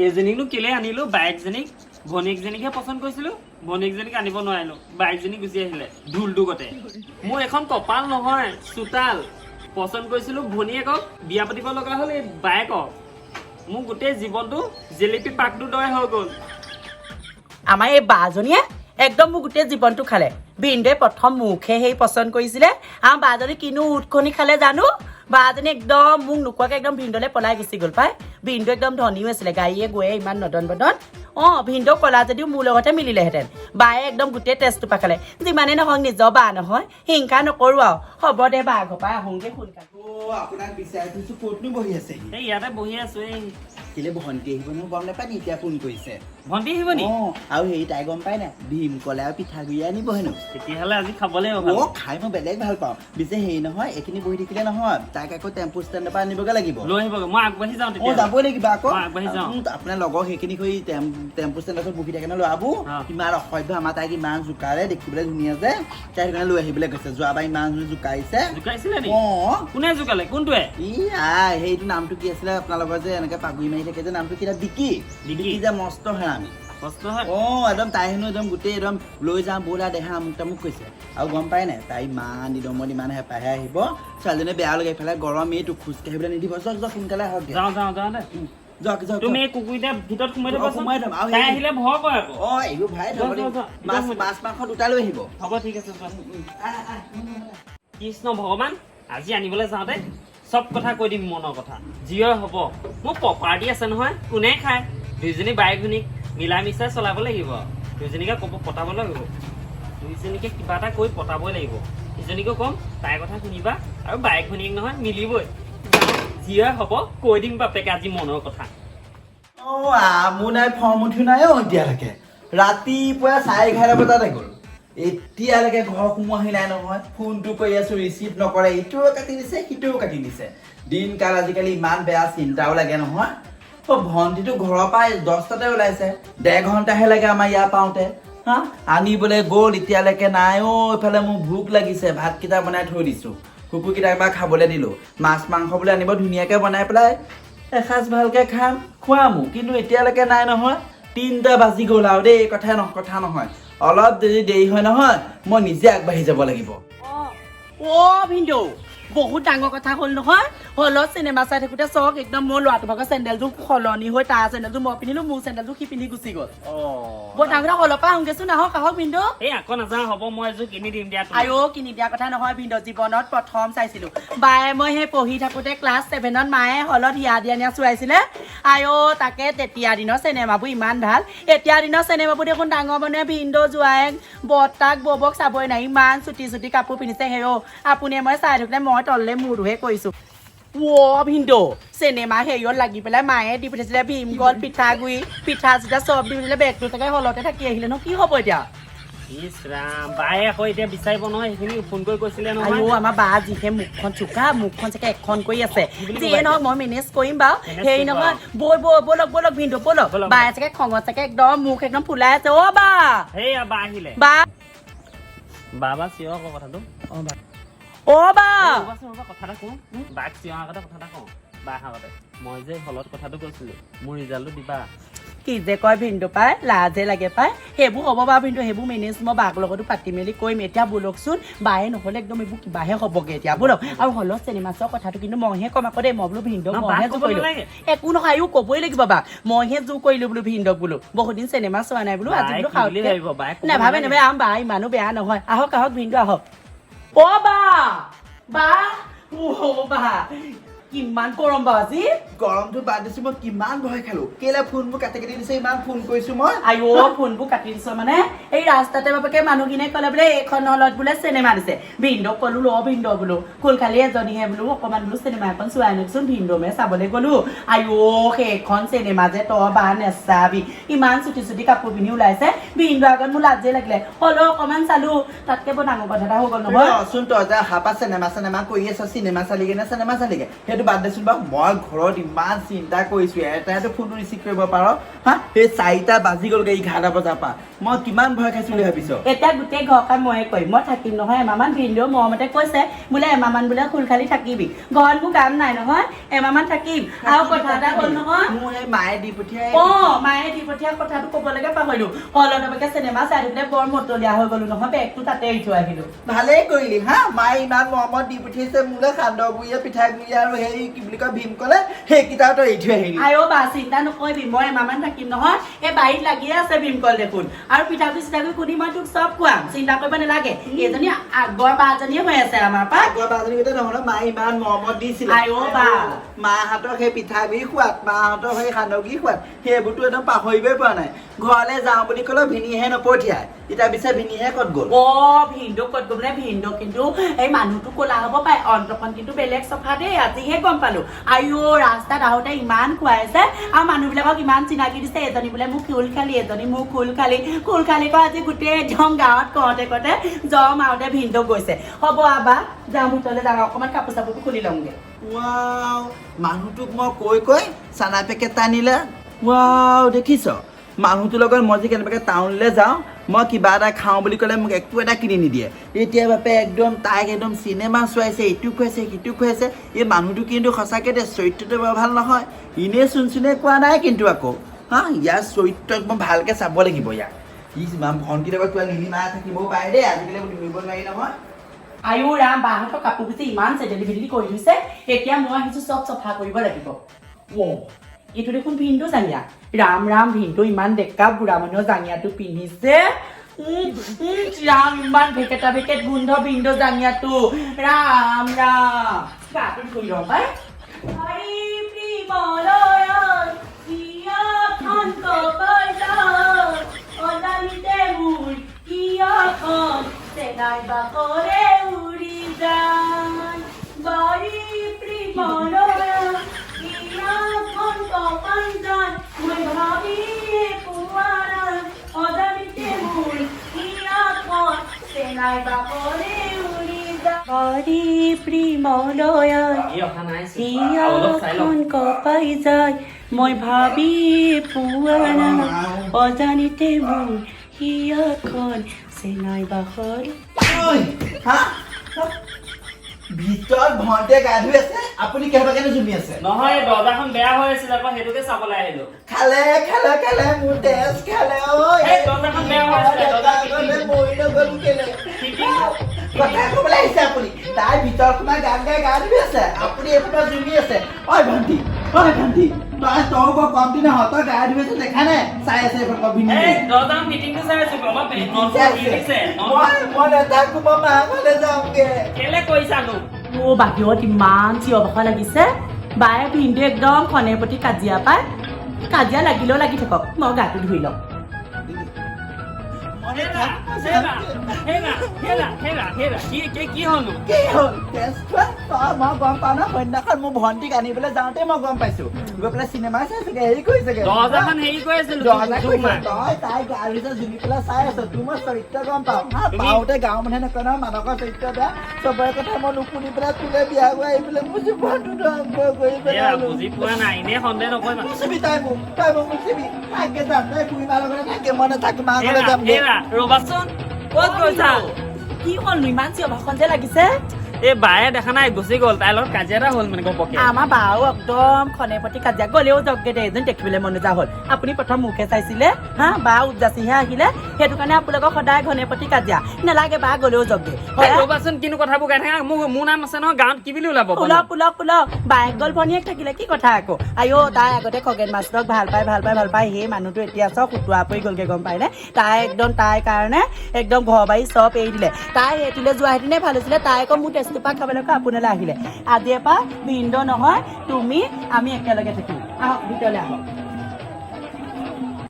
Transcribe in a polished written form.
এইজনীকনো কেলে আনিলো বাইকজনীক ভনীয়েকজনীকহে পচন্দ কৰিছিলো ভনীয়েকজনীক আনিব নোৱাৰিলো বাইকজনী গুচি আহিলে ঢোলটো গতে মোৰ এখন কপাল নহয় চোতাল পচন্দ কৰিছিলো ভনীয়েকক বিয়া পাতিব লগা হ'ল এই বাইকক মোৰ গোটেই জীৱনটো জেলেপি পাকটো দৰে হৈ গ'ল আমাৰ এই বাজনীয়ে একদম মোৰ গোটেই জীৱনটো খালে ভিনদেউৱে প্ৰথম মুখে সেই পচন্দ কৰিছিলে আমাৰ বাজনী কিনো উৎখনি খালে জানো বাজনী একদম মোক নোকোৱাকে একদম ভিনদেউলে পলাই গুচি গ'ল পাই ভিনদেউ একদম ধনীও আছিলে গাড়ীয়ে গৈয়ে ইমান নদন বদন ভিনদেউ কলা যদিও মোৰ লগতে মিলিলেহেঁতেন বায়ে একদম গোটেই তেজটো পাকালে যিমানেই নহওক নিজৰ বা নহয় হিংসা নকৰো আৰু হ'ব দে বা ঘৰ পৰা আহোঁগে সোনকালে আপোনাক বিচাৰি থৈছো ক'তনো বহি আছে এই ইয়াতে বহি আছো এই কেলে ভণ্টি আহিব নহয় গম নাপায় নি এতিয়া ফোন কৰিছে ভণ্টি আহিব নি আৰু হেৰি তাই গম পাই নাই ভীমকলে আৰু পিঠাগুৰি আনিব হেনো তেতিয়াহ'লে আজি খাবলৈ খাই মই বেলেগ ভাল পাওঁ পিছে হেৰি নহয় এইখিনি বহি থাকিলে নহয় তাইক আকৌ টেম্পু ষ্টেণ্ডৰ পৰা আনিবগে লাগিব লৈ আহিবগৈ মই আগবাঢ়ি যাওঁ তেতিয়া যাবই লাগিব আকৌ আগবাঢ়ি যাওঁ আপোনাৰ লগৰ সেইখিনি কৰি টেম্পু ষ্টেণ্ডত বহি থাকে ন ল'ৰাবোৰ ইমান অসভ্য আমাৰ তাইক ইমান জোকাৰে দেখিবলৈ ধুনীয়া যে তাই সেইকাৰণে লৈ আহিবলৈ কৈছে যোৱাবাৰ ইমান জোকাইছে জোকাইছিলে নি কোনে জোকালে কোনটোৱে সেইটো নামটো কি আছিলে আপোনালোকৰ যে এনেকে পাগুৰি মাৰি থাকে যে নামটো কি বিকি যে মস্ত হেৰামি একদম তাই হেনো একদম গোটেই একদম লৈ যাওঁ ব'লা দেহা আমুক তামুক কৈছে আৰু গম পাই নাই তাই ইমান দিনমত ইমান হেঁপাহে আহিব ছোৱালীজনীয়ে বেয়া লগাই পেলাই গৰম এইটো খোজকাঢ়িবলৈ নিদিব যাওক যাওক সোনকালে আহক যাওঁ যাওঁ যাওঁ দে যাওক যাওক তুমি কুকুৰটা ভিতৰত সোমাই থ'বা আৰু তাই আহিলে ভয় কৰে আকৌ এইবোৰ ভাই মাছ মাংস দুটা লৈ আহিব হ'ব ঠিক আছে কৃষ্ণ ভগৱান আজি আনিবলৈ যাওঁতে চব কথা কৈ দিম মনৰ কথা যিয়ে হ'ব মোৰ প্ৰপাৰ্টি আছে নহয় কোনে খায় দুইজনী বাইক ভনীক মিলাই মিচাই চলাব লাগিব দুইজনীকে ক'ব পতাব লাগিব দুইজনীকে কিবা এটা কৈ পতাবই লাগিব ইজনীকো ক'ম তাইৰ কথা শুনিবা আৰু বাইক ভনীক নহয় মিলিবই যিয়ে হ'ব কৈ দিম বাপেকে আজি মনৰ কথা মোৰ নাই ফৰ্ম উঠি নাই এতিয়ালৈকে ৰাতিপুৱা 11:30 বজাতে গ'ল এতিয়ালৈকে ঘৰ সোমোৱাহি নাই নহয় ফোনটো কৰি আছো ৰিচিভ নকৰে ইটোও কাটি দিছে সিটোও কাটি দিছে দিনকাল আজিকালি ইমান বেয়া চিন্তাও লাগে নহয় ভণ্টিটো ঘৰৰ পৰা 10টাতে ওলাইছে 1.5 ঘণ্টাহে লাগে আমাৰ ইয়াৰ পাওঁতে আনিবলৈ গ'ল এতিয়ালৈকে নাই এইফালে মোৰ ভোক লাগিছে ভাতকেইটা বনাই থৈ দিছো কুকুৰকেইটাক এবাৰ খাবলৈ দিলো মাছ মাংস বোলে আনিব ধুনীয়াকৈ বনাই পেলাই এসাঁজ ভালকৈ খাম খুৱামো কিন্তু এতিয়ালৈকে নাই নহয় 3টা বাজি গ'ল আৰু দেই কথা নহয় অলপ দেৰি হয় নহয় মই নিজে আগবাঢ়ি যাব লাগিব ভিনদেউ বহুত ডাঙৰ কথা হ'ল নহয় হলত চিনেমা চাই থাকোঁতে চক একদম মোৰ ল'ৰাটোৰ ভাগৰ চেণ্ডেলযোৰ সলনি হৈ তাৰ চেণ্ডেলযোৰ মই পিন্ধিলো মোৰ চেণ্ডেলযোৰ সি পিন্ধি গুচি গ'ল বৰ ডাঙৰ হলৰ পৰা আহোগেচোন আহক ভিনদেউ এই আকৌ নাযাওঁ হ'ব মই এযোৰ কিনি দিম দিয়া কিনি দিয়া কথা নহয় ভিনদেউ জীৱনত প্ৰথম চাইছিলো বায়ে মই সেই পঢ়ি থাকোঁতে ক্লাছ 7ত মায়ে হলত হিয়া দিয়া নিয়া চোৱাইছিলে তাকে তেতিয়া দিনৰ চিনেমাবোৰ ইমান ভাল এতিয়া দিনৰ চিনেমাবোৰ দেখোন ডাঙৰ মানুহে ভিনদেউ জোৱায়েক বৰ্তাক ববক চাবই নাই ইমান চুটি কাপোৰ পিন্ধিছে আপুনি মই চাই থাকোঁতে মই তললে মূৰহে কৰিছো ভিনদেউ চিনেমা হেৰিয়ত লাগি পেলাই মায়ে দি পঠাইছিলে ভীমকল পিঠাগুৰি পিঠা চিঠা চব দি পেলাই বেগটো চাগে হলতে থাকি আহিলে ন কি হ'ব এতিয়া ইছ ৰাম বায়ে আকৌ এতিয়া বিচাৰিব নহয় সেইখিনি ফোন কৰি কৈছিলে নহয় আমাৰ বা যিহে মুখখন চোকা মুখখন চাগে এখন কৰি আছে যিয়ে নহয় মই মেনেজ কৰিম বাৰু হেৰি নহয় ব'লক ভিনদেউ ব'লক বায়ে চাগে খঙত চাগে একদম মুখ একদম ফুলাই আছে বা বা আহিলে বা চিঞৰ আকৌ কথাটো বা কথা এটা কওঁ বাক চিঞৰ আগতে কথা এটা কওঁ বা আগতে মই যে হলত কথাটো কৈছিলো মোৰ ৰিজাল্টটো দিবা কি যে কয় ভিনদেউ পাই লাজে লাগে পাই সেইবোৰ হ'ব বাৰু ভিনদেউ সেইবোৰ মেনেজ মই বাক লগতো পাতি মেলি কৰিম এতিয়া ব'লকচোন বায়ে নহ'লে একদম এইবোৰ কিবাহে হ'বগে এতিয়া ব'লক আৰু হলত চিনেমা চোৱা কথাটো কিন্তু মইহে কম আকৌ দেই মই বোলো ভিনদেউ মইহে জোৰ কৰিলো একো নহয় ক'বই লাগিব বা মইহে জোৰ কৰিলো বোলো ভিনদেউক বোলো বহুত দিন চিনেমা চোৱা নাই বোলো আজি বোলো নাভাবে বা ইমানো বেয়া নহয় আহক ভিনদেউ আহক বা কিমান গৰম বা আজি গৰমটো বাদ দিছো মই কিমান ভয় খালো কেলে ফোনবোৰ কাটি দিছে ইমান ফোন কৰিছো মই ফোনবোৰ কাটি দিছ মানে এই ৰাস্তাতে বাপেকে মানুহখিনিয়ে ক'লে বোলে এইখন হলত বোলে চিনেমা দিছে ভিনদেউক ক'লো ভিনদেউ বোলো কুল খালি এজনীহে বোলো অকণমান বোলো চিনেমা এখন চোৱাই আনকচোন ভিনদেউমে চাবলৈ গ'লো সেইখন চিনেমা যে তই বা নেচাবি ইমান চুটি কাপোৰ পিন্ধি ওলাইছে ভিনদেউ আগত মোৰ লাজে লাগিলে হ'লেও অকণমান চালো তাতকে বৰ ডাঙৰ কথা এটা হৈ গ'ল নহয় চোন তই যে হাপা চিনেমা কৰি আছ চিনেমা চালিগে নে চিনেমা চালিগে সেইটো বাদ দেচোন বাৰু মই ঘৰত ইমান চিন্তা কৰিছোঁ এটাইতো ফোনটো ৰিচিভ কৰিব পাৰ হা সেই 4টা বাজি গ'লগৈ 11 বজাৰ পৰা মই কিমান ভয় খাইছোঁ বুলি ভাবিছ এতিয়া গোটেই ঘৰ কাম ময়ে কৰিম মই থাকিম নহয় এমাহমান ভিনদেউ মৰমতে কৈছে বোলে এমাহমান বোলে খুল খালি থাকিবি ঘৰত মোৰ কাম নাই নহয় এমাহমান থাকিম আৰু কথা এটা হ'ল নহয় মোৰ সেই মায়ে দি পঠিয়াই মায়ে দি পঠিয়া কথাটো ক'বলৈকে পাহৰিলোঁ হলনবাকে চিনেমা চাই থাকোঁতে বৰ মতলীয়া হৈ গ'লো নহয় বেগটো তাতে এৰি থৈ আহিলোঁ ভালেই কৰিলি হা মায়ে ইমান মৰমত দি পঠিয়াইছে মোলৈ সান্দহ গুড়িয়ে পিঠাগুড়িয়ে আৰু সেই কি বুলি কয় ভীমকলে সেইকেইটাও তই এৰি থৈ আহিলি আইও বা চিন্তা নকৰিবি মই এমাহমান থাকিম নহয় এই বাৰীত লাগিয়ে আছে ভীমকল দেখোন আৰু পিঠাগুড়ি চিঠাগুড়ি খুন্দি মই তোক চব খুৱাম চিন্তা কৰিব নালাগে এইজনী আগৰ বাজনীয়ে হৈ আছে আমাৰ পৰা আগৰ বাজনী কেইটা নহয় মায়ে ইমান মৰমত দিছিলে আইও বা মাহঁতক সেই পিঠাগুড়ি খোৱাত মাহঁতক সেই সান্দহগুড়ি খোৱাত সেইবোৰতো একদম পাহৰিবই পৰা নাই ঘৰলৈ যাওঁ বুলি ক'লেও ভিনিহে নপঠিয়াই এতিয়া পিছে ভিনিহে ক'ত গ'ল ভিনদেউ ক'ত গ'ল বোলে ভিনদেউ কিন্তু এই মানুহটো ক'লা হ'ব পাৰে অন্তখন কিন্তু বেলেগ চফা দেই আজিহে গম পালো আইও ৰাস্তাত আহোঁতে ইমান খুৱাইছে আৰু মানুহবিলাকক ইমান চিনাকি দিছে এজনী বোলে মোক খুল খালি এজনী মোক খুল খালি কৈ আজি গোটেই একদম গাঁৱত কওঁতে জম আহোঁতে ভিনদেউ গৈছে হ'ব আবা যাওঁ ভিতৰলৈ যাওঁ অকণমান কাপোৰ চাপোৰটো খুলি লওঁগে ৱাও মানুহটোক মই কৈ চানা পেকেট টানিলে ৱাও দেখিছ মানুহটোৰ লগত মই যে কেনেবাকৈ টাউনলৈ যাওঁ মই কিবা এটা খাওঁ বুলি ক'লে মোক একো এটা কিনি নিদিয়ে এতিয়া বাপে একদম তাইক একদম চিনেমা চোৱাইছে ইটো খুৱাইছে সিটো খুৱাইছে এই মানুহটো কিন্তু সঁচাকৈ দে চৰিত্ৰটো বৰ ভাল নহয় এনেই চোনে কোৱা নাই কিন্তু আকৌ হা ইয়াৰ চৰিত্ৰক মই ভালকৈ চাব লাগিব ইয়াক ইমান ভণ্টিৰ লগত কিবা নিলিমা থাকিবও পাৰে দেই আজিকালি নিব নোৱাৰি নহয় আইও ৰাম বাহঁতৰ কাপোৰ পিছে ইমান চেডেলি বেডেলি কৰি থৈছে এতিয়া মই আহিছোঁ চব চফা কৰিব লাগিব এইটো দেখোন ভিনদেউ জাঙিয়া ৰাম ভিনদেউ ইমান ডেকা বুঢ়া মানুহৰ জাঙিয়াটো পিন্ধিছে ৰাম ইমান ভেকেট গোন্ধ ভিনদেউ জাঙিয়াটো ৰাম গাটো ধুই লওঁ পাই মই ভাবি পুৱানা অজানিতে মোৰ হিয়াখন চেনাই বাখৰি ভিতৰত ভণ্টিয়ে গা ধুই আছে আপুনি কেনেবাকে জুমি আছে নহয় দৰ্জাখন বেয়া হৈ আছিল আকৌ সেইটোকে চাবলৈ আহিলো খালে মোৰ তেজ খালে দৰ্জাখন বেয়া হৈ আছিল কথা ক'বলৈ আহিছে আপুনি তাই ভিতৰত সোমাই গান গাই গা ধুই আছে আপুনি এইফালে জুমি আছে ঐ ভণ্টি তই বৰ কমটি নহয় তই গা ধুই আছে দেখা নাই চাই আছে দৰ্জাখন ফিটিংটো চাই আছো অলপ মই নাথাকো মই মা ঘৰলৈ যাওঁগে কেলে কৈছানো বাহিৰত ইমান চিঞৰ বাখৰ লাগিছে বায়ে ভিনদেউ একদম খনেৰ প্ৰতি কাজিয়া পায় কাজিয়া লাগিলেও লাগি থাকক মই গাটো ধুই লওঁ কি হলনো মই গম পাওঁ ন সন্ধ্যাখন মোৰ ভণ্টিক আনিবলৈ যাওঁতে মই গম পাইছো গৈ পেলাই চিনেমা চাইছোগে হেৰি কৰিছেগে দৰ্জাখন হেৰি কৰি আছিলো তই তাই গা ধুইছে জুমি পেলাই চাই আছ তোৰ মই চৰিত্ৰ গম পাওঁ পাওঁতে গাঁৱৰ মানুহে নকয় নহয় মানকৰ চৰিত্ৰ বেয়া চবৰে কথা মই নুশুনি পেলাই তোলে বিয়া গৈ আহি পেলাই মোৰ জীৱনটো ধ্বংস কৰি পেলালো বুজি পোৱা নাই এনে সন্দেহ নকৰিবা মুচিবি তই মোক মুচিবি থাকে যাম তই খুৰীমাৰ লগতে থাকে মই নাথাকো মা ঘৰলৈ যাম ৰবাচোন ক'ত গৈছা কি হ'লনো ইমান চিঞৰ বাখৰ যে লাগিছে এই বায়ে দেখা নাই গুচি গ'ল তাইৰ লগত কাজিয়া এটা হ'ল মানে গপকে আমাৰ বাও একদম খনে প্ৰতি কাজিয়া গ'লেও যাওকগে দে এজন দেখিবলৈ মন নোযোৱা হ'ল আপুনি প্ৰথম মুখে চাইছিলে হা বা উপজাচিহে আহিলে সেইটো কাৰণে আপোনালোকক সদায় ঘনে প্ৰতি কাজিয়া নালাগে বা গ'লেও যাওকগে ৰবাচোন কিন্তু কথাবোৰ গাই থাকা মোৰ নাম আছে নহয় গাঁৱত কি বুলি ওলাব পুলক বায়েক গ'ল ভনীয়েক থাকিলে কি কথা আকৌ আইও তাই আগতে খগেন মাষ্টৰক ভাল পায় সেই মানুহটো এতিয়া চব সুতুৱা পৰি গ'লগে গম পাইনে তাই একদম তাইৰ কাৰণে একদম ঘৰ বাৰী চব এৰি দিলে তাই সেইটোলৈ যোৱা হেঁতেনে ভাল হৈছিলে তাই আকৌ মোৰ টেষ্টটোপা খাবলৈকে আপোনালৈ আহিলে আজিৰ পৰা ভিনদেউ নহয় তুমি আমি একেলগে থাকিম আহক ভিতৰলৈ আহক